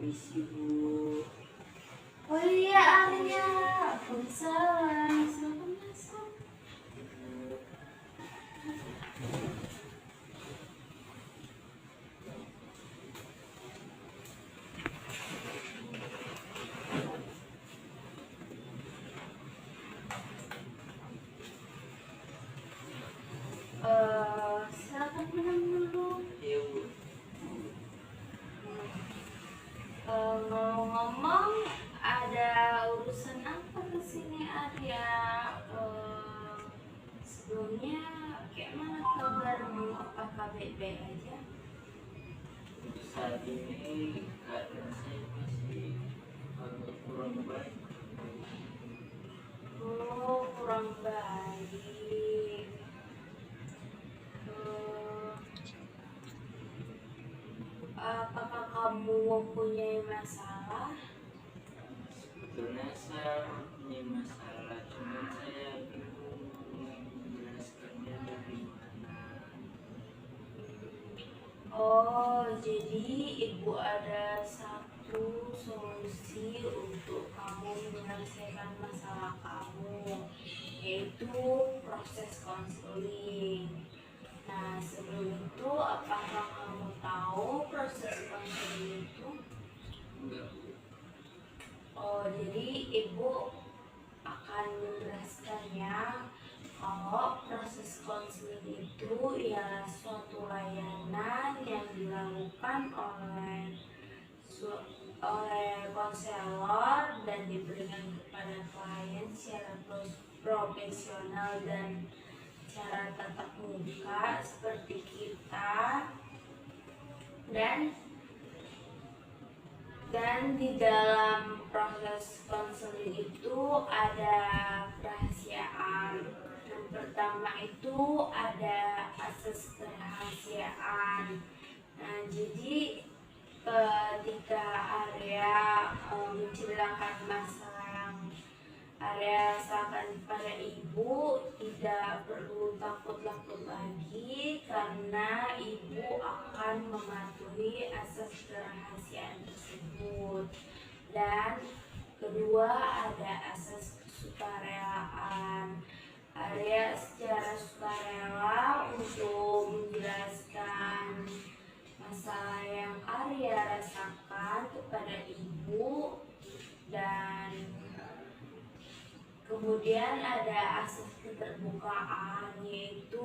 Permisi Bu. Oh iya Arya, aku salah. Silakan masuk. Silakan minum dulu. Iya Bu. Ngomong-ngomong, ada urusan apa kesini Arya? Sebelumnya, kayak mana kabarmu? Apakah baik-baik aja? Saat ini keadaan saya masih agak kurang baik. Oh, kurang baik. Apakah kamu mempunyai masalah? Sebetulnya saya mempunyai masalah, cuma saya bingung menjelaskannya dari mana. Oh, jadi ibu ada satu solusi untuk kamu menyelesaikan masalah kamu, yaitu proses konseling. Nah, sebelum itu, apakah kamu tahu proses konseling itu? Enggak Bu. Oh, jadi ibu akan menjelaskannya kalau proses konseling itu ialah suatu layanan yang dilakukan oleh konselor dan diberikan kepada klien secara profesional dan secara tatap muka seperti kita, dan di dalam proses konseling itu ada kerahasiaan. Yang pertama itu ada asas kerahasiaan. Nah, jadi ketika Arya menceritakan masalah yang Arya rasakan pada ibu, tidak perlu takut-takut lagi karena ibu akan mematuhi asas kerahasiaan tersebut. Dan kedua, ada asas kesukarelaan. Arya secara sukarela untuk menjelaskan masalah yang Arya rasakan kepada ibu, dan kemudian ada asas keterbukaan, yaitu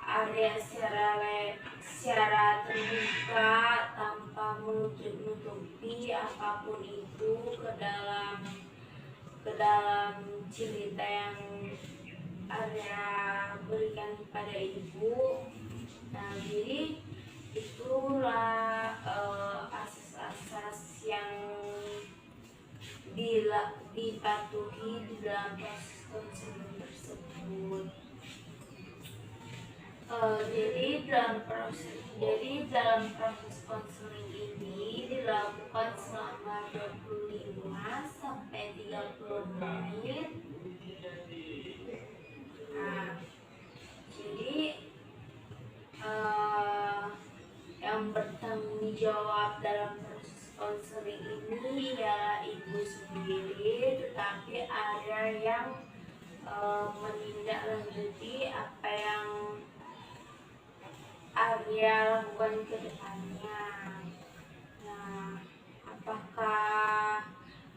Arya secara terbuka tanpa menutup-nutupi apapun itu ke dalam cerita yang Arya berikan kepada ibu. Nah, jadi itulah asas-asas yang dipatuhi di dalam proses konseling tersebut. Jadi dalam proses konseling ini dilakukan selama 25 sampai 30 menit. Nah, jadi yang bertanggung jawab dalam proses konseling ini ialah ibu sendiri, tetapi ada yang menindaklanjuti apa yang Arya lakukan ke depannya. Nah, apakah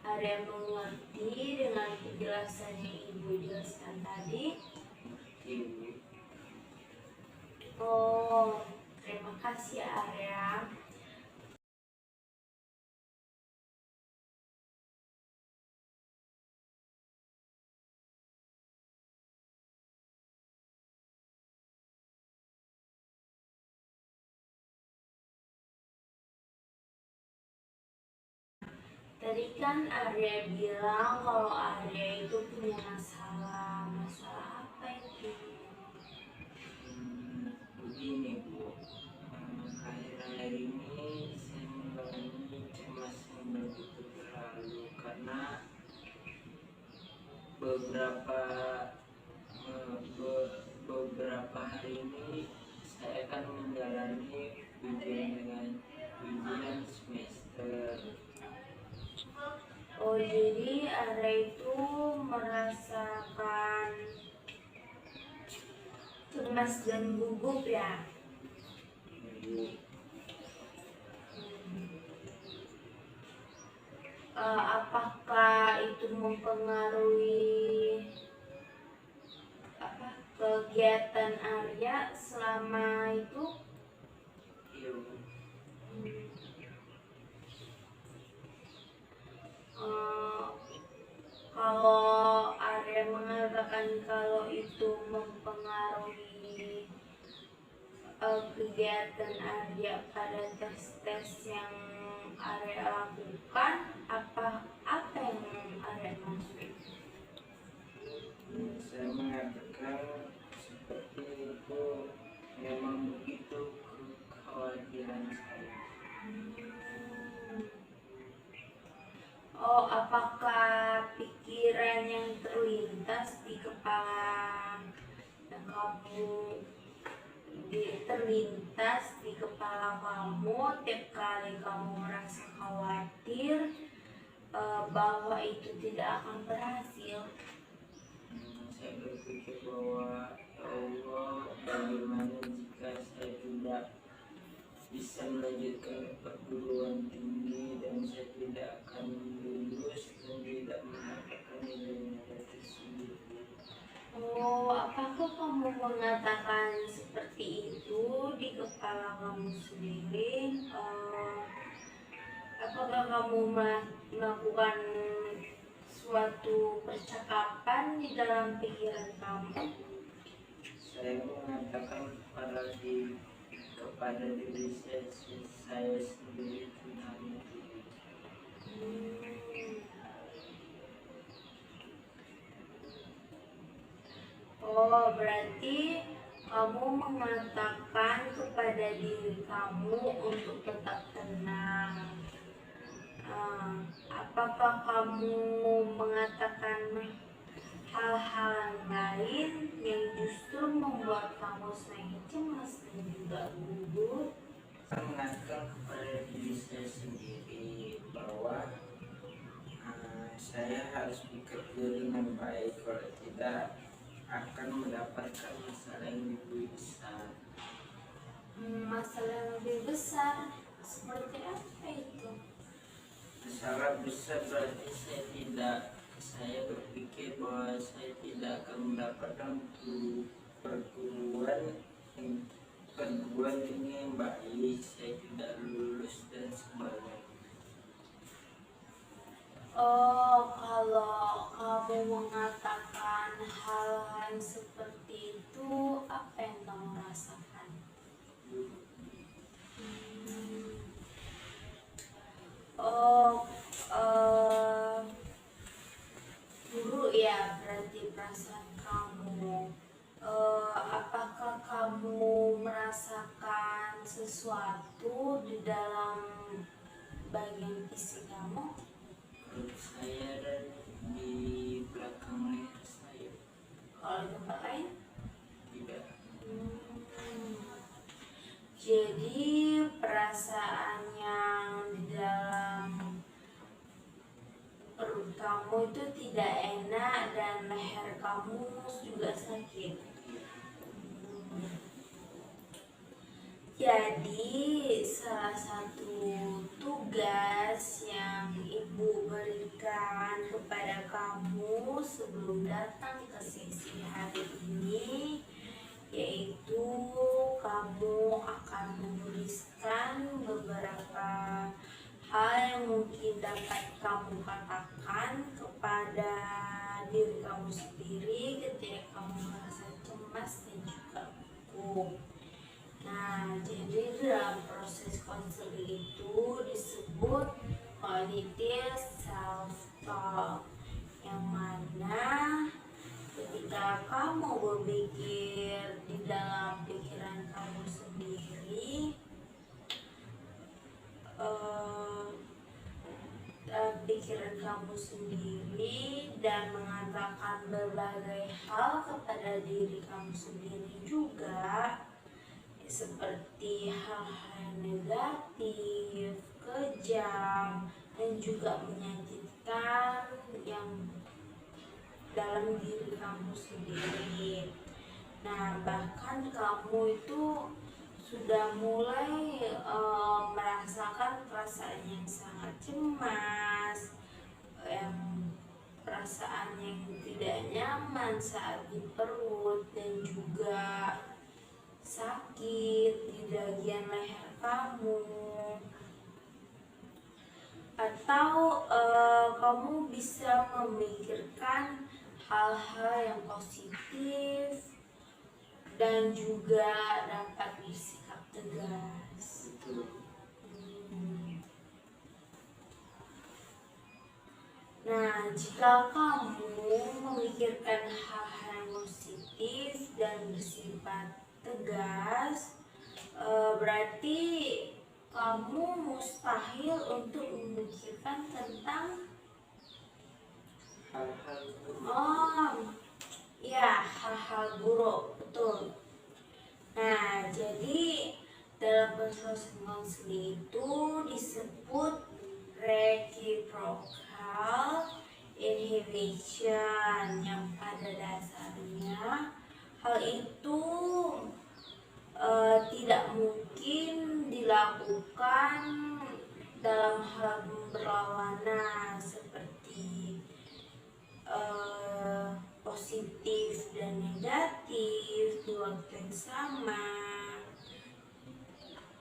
Arya mengerti dengan penjelasan yang ibu jelaskan tadi? Ibu. Oh, terima kasih Arya. Tadi kan Arya bilang kalau Arya itu punya masalah. Masalah apa itu? Begini Bu, akhir-akhir ini saya mengalami cemas yang begitu terlalu karena beberapa beberapa hari ini saya akan menjalani ujian Oh, jadi Arya itu merasakan cemas dan gugup ya. Apakah itu mempengaruhi kegiatan Arya selama itu? Iya. Kalau Arya mengatakan kalau itu mempengaruhi kegiatan Arya pada tes-tes yang Arya lakukan, apa yang Arya maksud? Saya mengatakan seperti itu, memang begitu kekhawatiran saya. Oh, apakah pikiran yang terlintas di kepala kamu tiap kali kamu merasa khawatir bahwa itu tidak akan berhasil? Saya berpikir bahwa ya Allah, bagaimana jika saya tidak bisa melanjutkan perguruan tinggi dan saya tidak akan lulus dan tidak mendapatkan nilai-nilai tersebut. Oh, apakah kamu mengatakan seperti itu di kepala kamu sendiri? Apakah kamu melakukan suatu percakapan di dalam pikiran kamu? Saya mengatakan kepada diri saya sendiri tentang itu. Oh, berarti kamu mengatakan kepada diri kamu untuk tetap tenang. Apakah kamu mengatakan hal-hal lain yang justru membuat kamu semakin cemas dan juga gugup? Saya mengatakan kepada diri saya sendiri bahwa saya harus bekerja dengan baik, kalau tidak akan mendapatkan masalah yang lebih besar. Masalah yang lebih besar seperti apa itu? Masalah besar berarti saya berpikir bahwa saya tidak akan mendapatkan perguruan tinggi yang baik, saya tidak lulus dan sebagainya. Oh, kalau kamu mengatakan hal yang seperti itu, apa yang kamu rasakan? Oh, buruk ya berarti perasaan kamu. Apakah kamu merasakan sesuatu di dalam bagian fisik kamu? Perut saya dan di belakang leher saya. Kalau di tempat lain? Tidak. Jadi perasaan yang di dalam perut kamu itu tidak enak dan leher kamu juga sakit. Jadi salah satu tugas yang ibu berikan kepada kamu sebelum datang ke sesi hari ini, yaitu kamu akan menuliskan beberapa hal yang mungkin dapat kamu katakan kepada diri kamu sendiri ketika kamu merasa cemas dan juga gugup. Nah, jadi dalam proses konseling itu disebut cognitive self-talk, yang mana ketika kamu berpikir di dalam pikiran kamu sendiri, dan mengatakan berbagai hal kepada diri kamu sendiri juga, seperti hal-hal negatif, kejam, dan juga menyakitkan yang dalam diri kamu sendiri. Nah, bahkan kamu itu sudah mulai merasakan perasaan yang sangat cemas, perasaan yang tidak nyaman saat di perut, dan juga sakit di bagian leher kamu. Atau kamu bisa memikirkan hal-hal yang positif dan juga dapat bersikap tegas. Nah, jika kamu memikirkan hal-hal yang positif dan bersifat tegas, berarti kamu mustahil untuk memikirkan tentang hal-hal buruk. Hal-hal buruk, betul. Nah, jadi dalam proses konseling itu disebut reciprocal inhibition, yang pada dasarnya hal itu tidak mungkin dilakukan dalam hal berlawanan seperti positif dan negatif di waktu yang sama.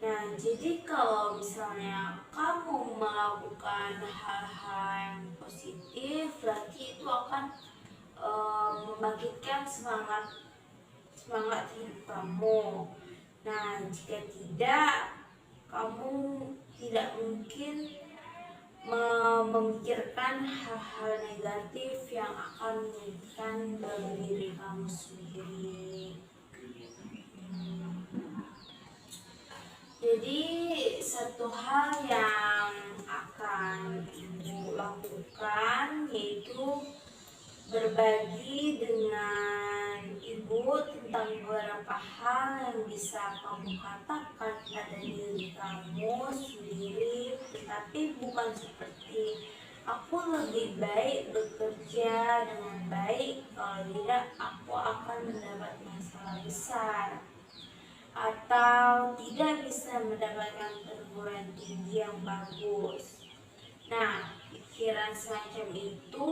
Nah, jadi kalau misalnya kamu melakukan hal-hal yang positif, berarti itu akan membangkitkan semangat hidup kamu. Nah, jika tidak, kamu tidak mungkin memikirkan hal-hal negatif yang akan menyakitkan dalam diri kamu sendiri. Jadi satu hal yang akan ibu lakukan yaitu berbagi dengan ibu tentang beberapa hal yang bisa kamu katakan pada diri kamu sendiri, tetapi bukan seperti aku lebih baik bekerja dengan baik, kalau tidak aku akan mendapat masalah besar, atau tidak bisa mendapatkan perguruan tinggi yang bagus. Nah, pikiran semacam itu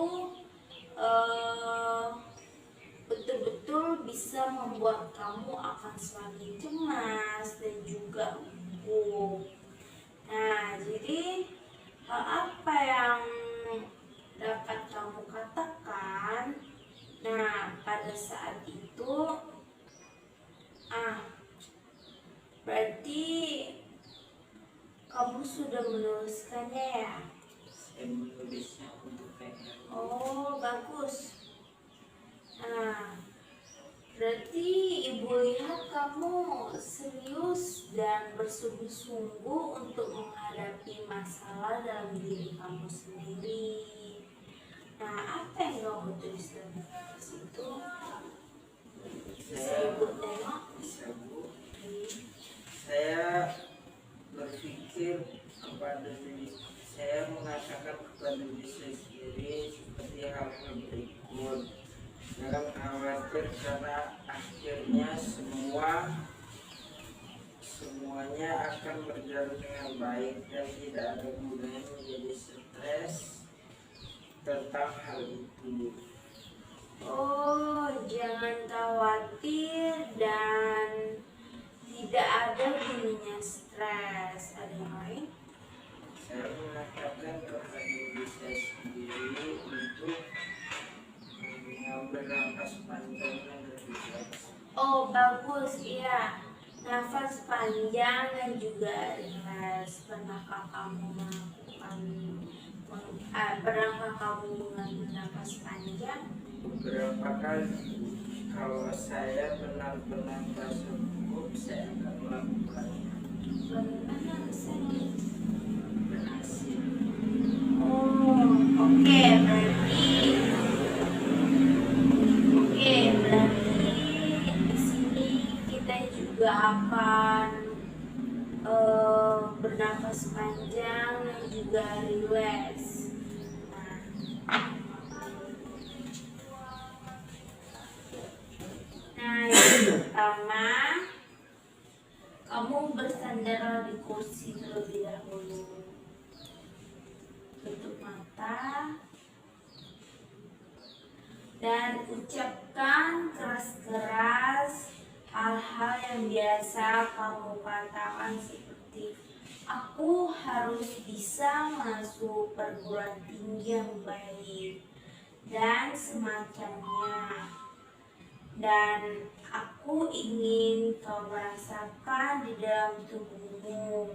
betul-betul bisa membuat kamu akan semakin cemas dan juga gugup. Nah, jadi hal apa yang dapat kamu katakan? Nah, pada saat itu berarti kamu sudah menuliskannya ya? Saya menulisnya untuk PR. Oh, bagus. Nah, berarti ibu lihat kamu serius dan bersungguh-sungguh untuk menghadapi masalah dalam diri kamu sendiri. Nah, apa yang kamu tulis dalam situ? Bisa ibu tengok? Bisa, Bu. Saya berpikir kepada diri saya, mengatakan kepada diri saya sendiri seperti hal-hal berikut. Jangan khawatir karena akhirnya semuanya akan berjalan dengan baik dan tidak ada gunanya menjadi stres tentang hal itu. Oh, jangan khawatir dan tidak ada gunanya stres. Ada yang lain? Saya mengatakan kepada diri saya sendiri untuk mengambil nafas panjang dan rileks. Oh, bagus, iya. Nafas panjang dan juga rileks. Pernahkah kamu mengambil nafas panjang? Beberapa kali, kalau saya benar-benar merasa cukup, saya akan melakukannya. Bagaimana rasanya? Berhasil. Oh, oke, berarti di sini kita juga akan bernapas panjang dan juga rileks. Nah, yang pertama, kamu bersandar di kursi terlebih dahulu. Tutup mata dan ucapkan keras-keras hal-hal yang biasa kamu katakan seperti aku harus bisa masuk perguruan tinggi yang baik dan semacamnya, dan aku ingin kau merasakan di dalam tubuhmu.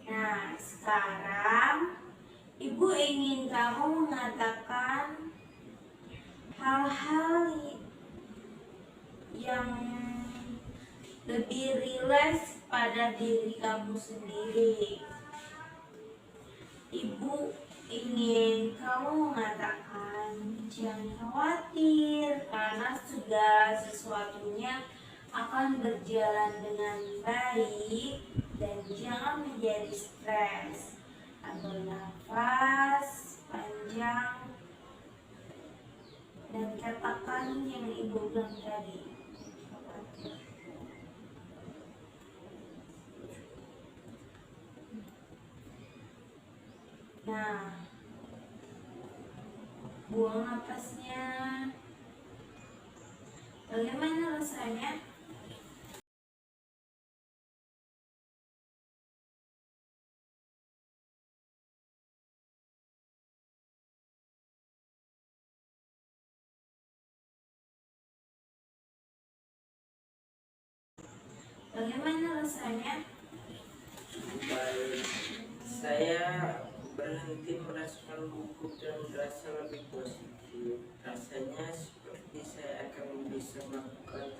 Nah, sekarang Ibu ingin kamu mengatakan hal-hal yang lebih rileks pada diri kamu sendiri. Ibu ingin kamu mengatakan jangan khawatir karena segala sesuatunya akan berjalan dengan baik, dan jangan menjadi stres. Ambil nafas panjang dan katakan yang Ibu bilang tadi. Nah, buang nafasnya. Bagaimana rasanya? Bagaimana rasanya? Baik, saya berhenti merasakan gugup dan merasa lebih positif. Rasanya seperti saya akan bisa melakukan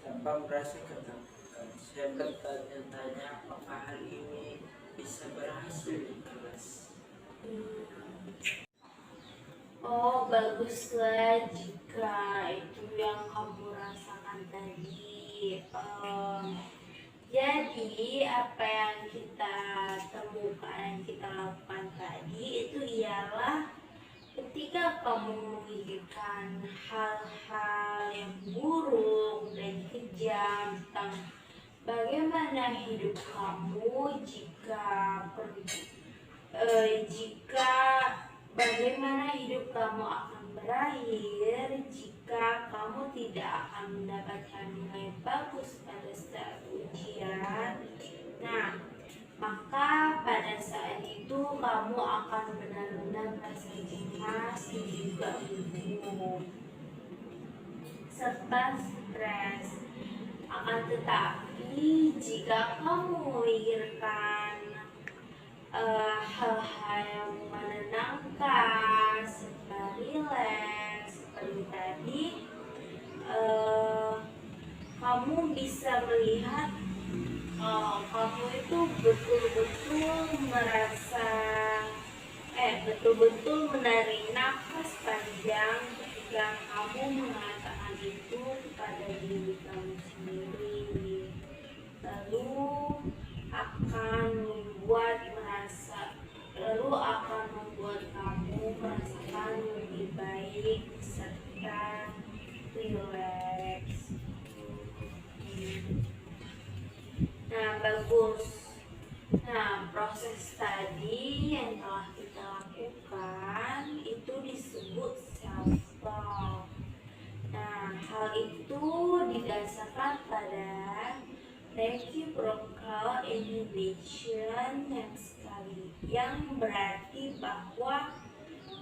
tanpa merasa ketakutan. Saya bertanya-tanya apakah hal ini bisa berhasil di kelas. Oh, baguslah jika itu yang kamu rasakan tadi. Jadi apa yang kita temukan, yang kita lakukan tadi itu ialah ketika kamu memikirkan hal-hal yang buruk dan kejam tentang bagaimana hidup kamu jika bagaimana hidup kamu akan berakhir jika kamu tidak akan mendapatkan nilai bagus pada saat ujian. Nah, maka pada saat itu kamu akan benar-benar merasa cemas dan juga bingung serta stres. Akan tetapi jika kamu memikirkan hal-hal yang menenangkan serta rileks seperti tadi, kamu bisa melihat kamu itu betul-betul menarik nafas panjang ketika kamu mengatakan itu kepada diri kamu sendiri, lalu akan membuat kamu merasakan lebih baik serta rileks. Nah, bagus. Nah, proses tadi yang telah kita lakukan itu disebut self-talk. Nah, hal itu didasarkan pada reciprocal inhibition yang berarti bahwa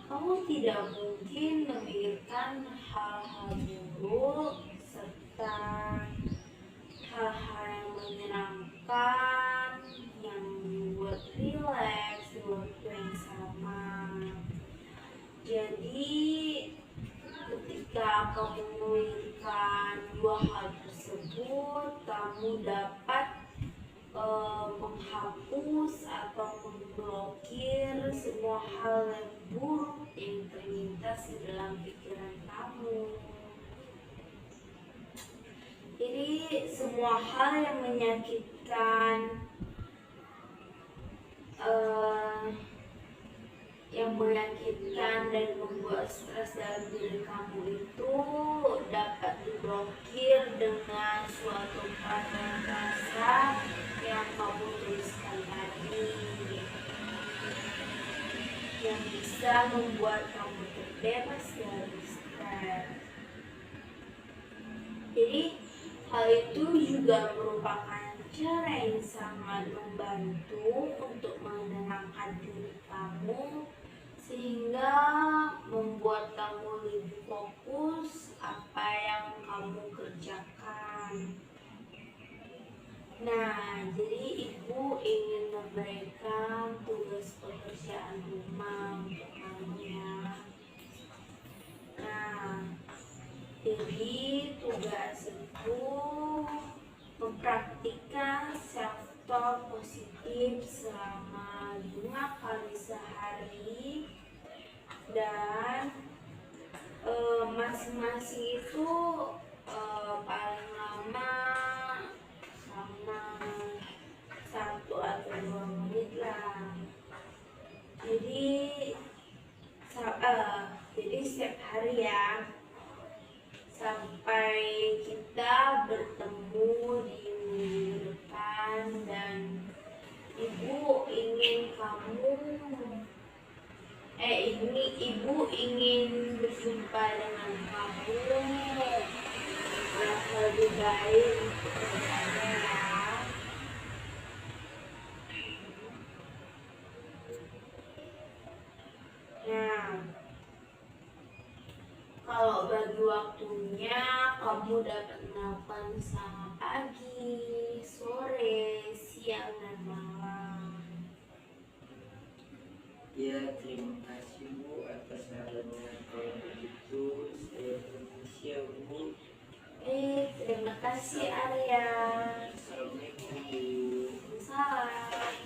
kamu tidak mungkin memikirkan hal-hal buruk serta hal-hal yang menyenangkan yang membuat rileks di waktu yang sama. Jadi ketika kamu memikirkan dua hal tersebut, kamu dapat menghapus atau memblokir semua hal yang buruk yang terlintas di dalam pikiran kamu. Jadi semua hal yang menyakitkan dan membuat stres dalam diri kamu itu dapat diblokir dengan suatu pattern rasa yang kamu tuliskan tadi, yang bisa membuat kamu terbebas dari stres. Jadi hal itu juga merupakan cara yang sangat membantu untuk menenangkan diri kamu, sehingga membuat kamu lebih fokus apa yang kamu kerjakan. Nah, jadi ibu ingin memberikan tugas pekerjaan rumah untuk kamu ya. Nah, jadi tugas itu mempraktikkan self-talk positif selama 5 kali sehari, dan masing-masing itu paling lama sama 1 atau 2 menit lah. Jadi setiap hari ya, sampai kita bertemu di minggu depan, dan ibu ingin berjumpa dengan kamu merasa lebih baik untuk kedepannya ya. Nah, kalau bagi waktunya kamu dapat melakukan selama pagi, sore, siang, dan malam. Ya, terima kasih Bu atas sarannya. Kalau begitu saya permisi ya Bu. Terima kasih Arya. Assalamualaikum. Salam.